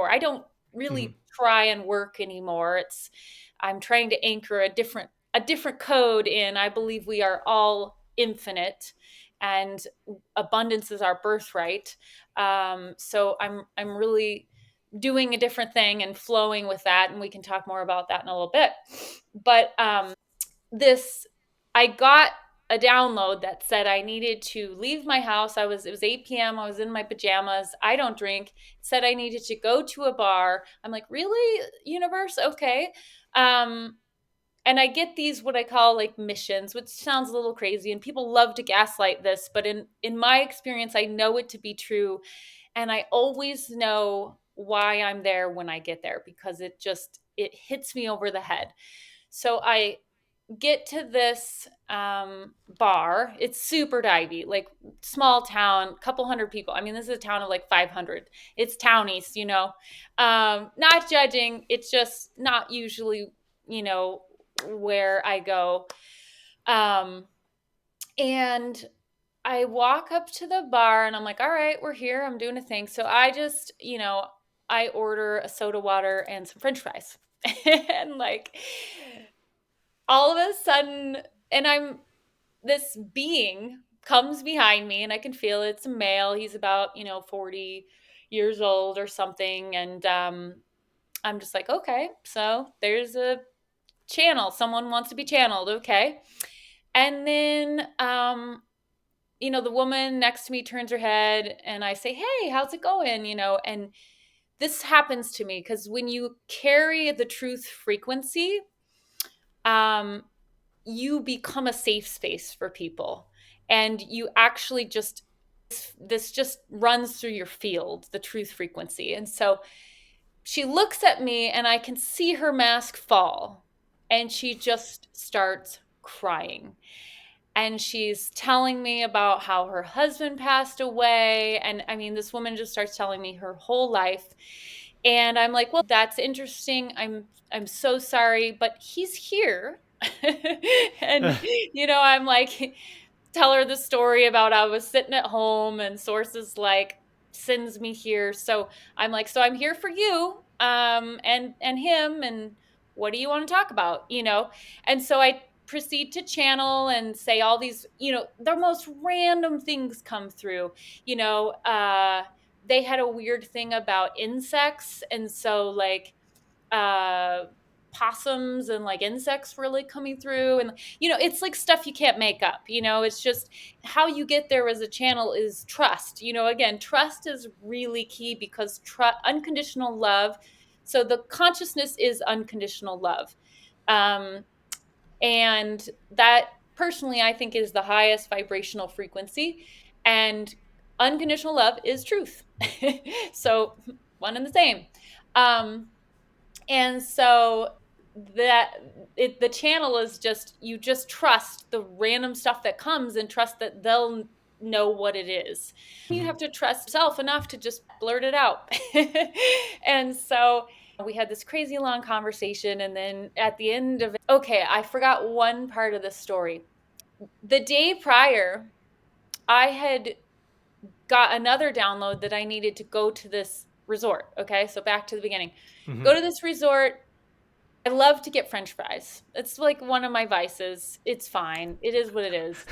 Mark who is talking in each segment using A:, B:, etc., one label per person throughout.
A: or I don't
B: Mhm.
A: really try and work anymore. I'm trying to anchor a different code in. I believe we are all infinite and abundance is our birthright. So I'm really doing a different thing and flowing with that, and we can talk more about that in a little bit. But this I got a download that said I needed to leave my house. It was 8 p.m. I was in my pajamas. I don't drink. It said I needed to go to a bar. I'm like, really, universe? Okay. Um, and I get these what I call like missions, which sounds a little crazy, and people love to gaslight this, but in my experience, I know it to be true, and I always know why I'm there when I get there because it hits me over the head. So I get to this bar. It's super divey, like small town, couple hundred people. I mean, this is a town of like 500. It's townies, not judging. It's just not usually, where I go. Um, and I walk up to the bar and I'm like, all right, we're here. I'm doing a thing. So I just, I order a soda water and some french fries. And like all of a sudden, and this being comes behind me and I can feel it. It's a male. He's about, 40 years old or something. And I'm just like, okay, so there's a channel. Someone wants to be channeled. Okay. And then, the woman next to me turns her head and I say, hey, how's it going? And this happens to me because when you carry the truth frequency, um, you become a safe space for people. And you actually this just runs through your field, the truth frequency. And so she looks at me and I can see her mask fall. And she just starts crying. And she's telling me about how her husband passed away. And I mean, this woman just starts telling me her whole life. And I'm like, well, that's interesting. I'm so sorry, but he's here. And I'm like, tell her the story about I was sitting at home and sources like sends me here. So I'm like, so I'm here for you, and him, and what do you want to talk about? And so I proceed to channel and say all these, the most random things come through. you know uh they had a weird thing about insects, and so like uh possums and like insects really coming through, and it's like stuff you can't make up. It's just how you get there as a channel is trust. Again, trust is really key because unconditional love, so the consciousness is unconditional love. Um and that, personally, I think is the highest vibrational frequency, and unconditional love is truth. So one and the same. Um and so that the channel is just, you just trust the random stuff that comes and trust that they'll know what it is. You
B: Mhm.
A: have to trust yourself enough to just blurt it out. And so we had this crazy long conversation, and then at the end of it, okay, I forgot one part of the story. The day prior, I had got another download that I needed to go to this resort. Okay, so back to the beginning.
B: Mhm.
A: Go to this resort. I love to get french fries. It's like one of my vices. It's fine. It is what it is.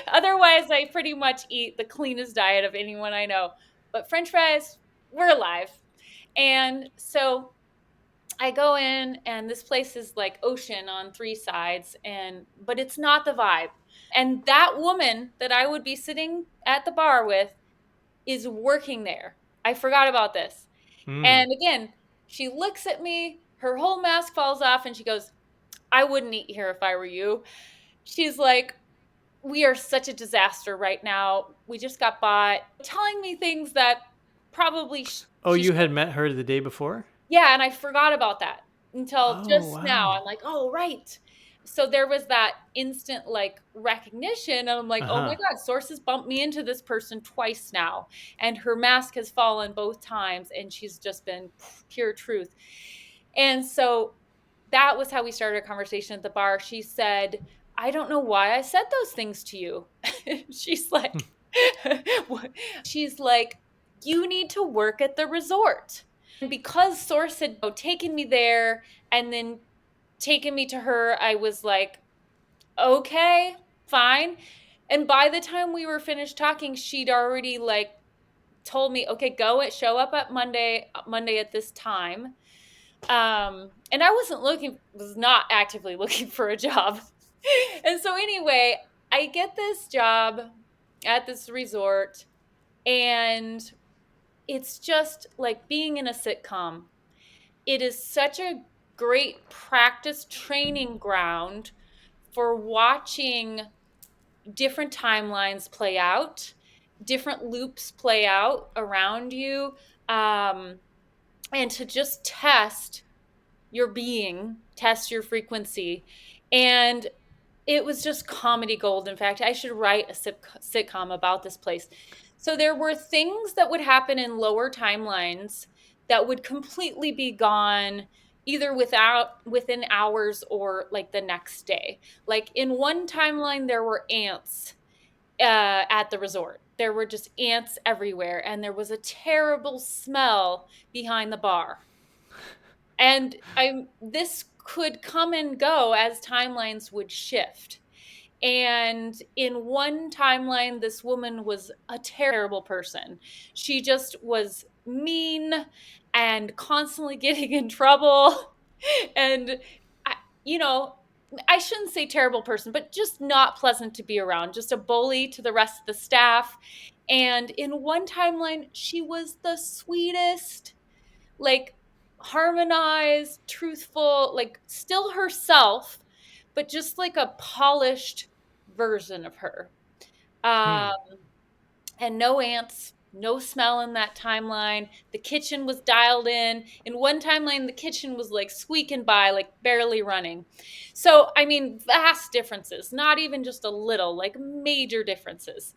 A: Otherwise, I pretty much eat the cleanest diet of anyone I know. But french fries, we're alive. And so I go in, and this place is like ocean on three sides, and but it's not the vibe. And that woman that I would be sitting at the bar with is working there. I forgot about this.
B: Mm.
A: And again, she looks at me, her whole mask falls off, and she goes, I wouldn't eat here if I were you. She's like, we are such a disaster right now. We just got bought. Telling me things that probably
B: Oh,
A: she
B: you had
A: should.
B: met her the day before?
A: Yeah, and I forgot about that until
B: Oh,
A: just now.
B: wow.
A: I'm like, oh, right. So there was that instant like recognition, and I'm like, oh my
B: Uh-huh.
A: God, sources bumped me into this person twice now, and her mask has fallen both times, and she's just been pure truth. And so that was how we started a conversation at the bar. She said, I don't know why I said those things to you. She's like, she's like, you need to work at the resort. And because Source had taken me there and then taken me to her, I was like, okay, fine. And by the time we were finished talking, she'd already like told me, okay, show up at Monday at this time. And I was not actively looking for a job. And so anyway, I get this job at this resort, and it's just like being in a sitcom. It is such a great practice training ground for watching different timelines play out, different loops play out around you, um, and to just test your frequency. And it was just comedy gold. In fact, I should write a sitcom about this place. So there were things that would happen in lower timelines that would completely be gone either within hours or like the next day. Like in one timeline, there were ants at the resort. There were just ants everywhere, and there was a terrible smell behind the bar. And I this could come and go as timelines would shift. And in one timeline, this woman was a terrible person. She just was mean and constantly getting in trouble. And, I, you know, I shouldn't say terrible person, but just not pleasant to be around, just a bully to the rest of the staff. And in one timeline, she was the sweetest, like harmonized, truthful, like still herself, but just like a polished version of her.
B: Hmm.
A: Um, and no ants, no smell in that timeline. The kitchen was dialed in. In one timeline, the kitchen was like squeaking by, like barely running. So, I mean, vast differences, not even just a little, like major differences.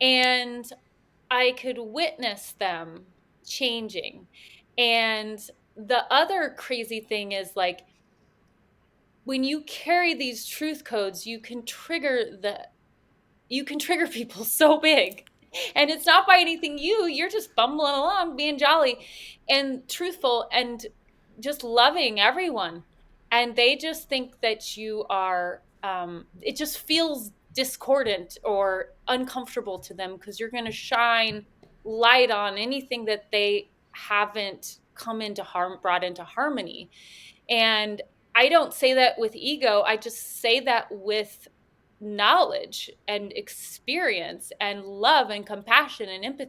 A: And I could witness them changing. And the other crazy thing is like when you carry these truth codes, you can trigger people so big. And it's not by anything you're just bumbling along, being jolly and truthful and just loving everyone. And they just think that you are, it just feels discordant or uncomfortable to them because you're going to shine light on anything that they haven't brought into harmony. And I don't say that with ego, I just say that with knowledge and experience and love and compassion and empathy.